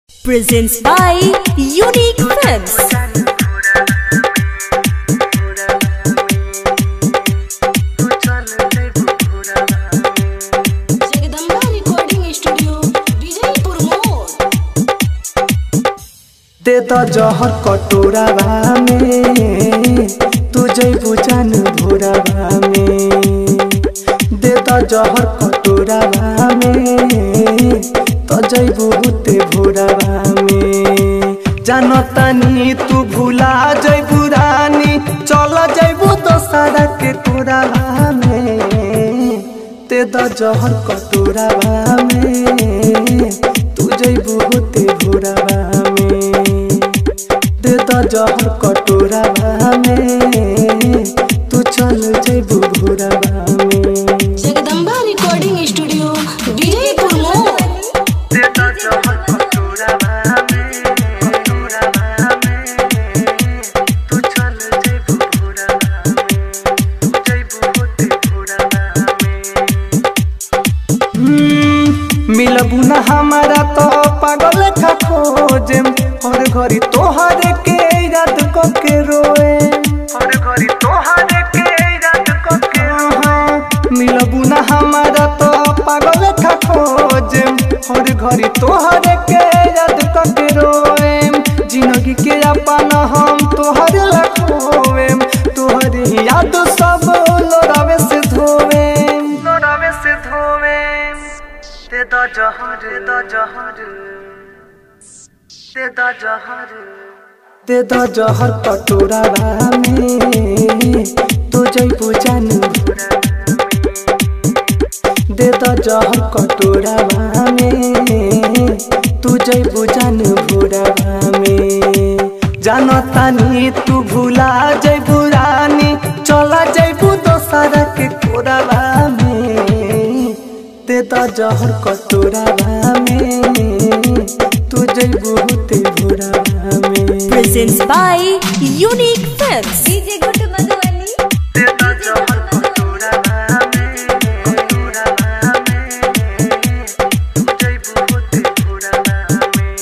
presents by Unique Films. Jagdamba recording studio Vijaypur मोड़। दे द जहर कटोरावा में तू जइबू जान भोरावा में। दे द जहर कटोरावा में तो जइबू ते भोरावा में। जानतानी तू भूला जइबू रानी, चल जइबू दोसरा के कोरावा में। दे द जहर कटोरावा में तू जइबू ते भोरावा में। दे द जहर कटोरावा में तू चल जइबू भोरावा में। जगदम्बा रिकॉर्डिंग स्टूडियो विजयपुर मोड़। दे द जहर कटोरावा में तू चल जइबू भोरावा में। तू जइबू ते भोरावा में। मिलबू ना हमारा तो पागल का खोजे, हर घड़ी तोहर के याद को के रोए। हर घड़ी तोहर के याद को के रोए। मिलबू ना हमारा तो पागल का खोजे, हर घड़ी तोहर के याद को के रोए। जिंदगी के अपना हम तोहर लखोवे, तोहर याद सब लोरावे से धोवे, लोरावे से धोवे। दे द जहर, दे द जहर, दे द जहर, दे द जहर कटोरावा में तू जइबू जान भोरावा में। दे द जहर कटोरावा में तू जइबू जान भोरावा में। जानतानी तू भूला जइबू रानी, चला जइबू दोसरा के कोरावा में। दे द जहर कटोरावा में तू जइबू ते भोरावा में। Presents by Unique Films. DJ Good Madhubani. दे द जहर कटोरावा में, कटोरावा में तू जइबू ते भोरावा में।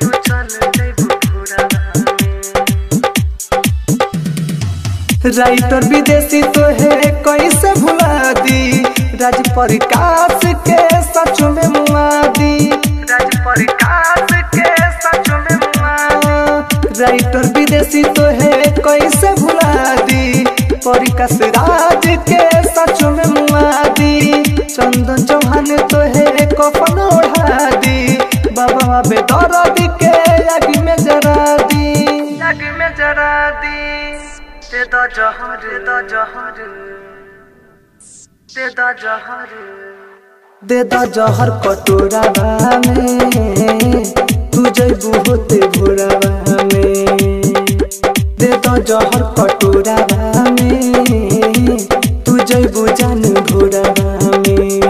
तू चल जइबू भोरावा में। राइटर विदेशी तो है कैसे भुला दी, राज प्रकाश के सच में मुआ दी। राज प्रकाश के सच में मुआ। राइटर विदेशी तो है कैसे भुला दी, प्रकाश राज के सच में मुआ दी। चंदन चौहान तो है कफन ओढ़ा दी, बाबा बेदर्द के आग में जरा दी, आग में जरा दी। दे द जहर, दे द जहर, दे द जहर, दे द जहर कटोरावा में तू जइबू ते भोरावा में। दे द जहर कटोरावा में तू जइबू जान भोरावा में।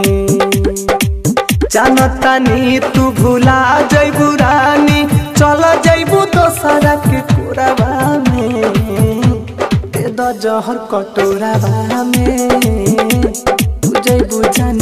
जानतानी तू भूला जइबू रानी, चल जइबू दोसरा के कोरावा में। दे द जहर कटोरावा में तू जइबू जान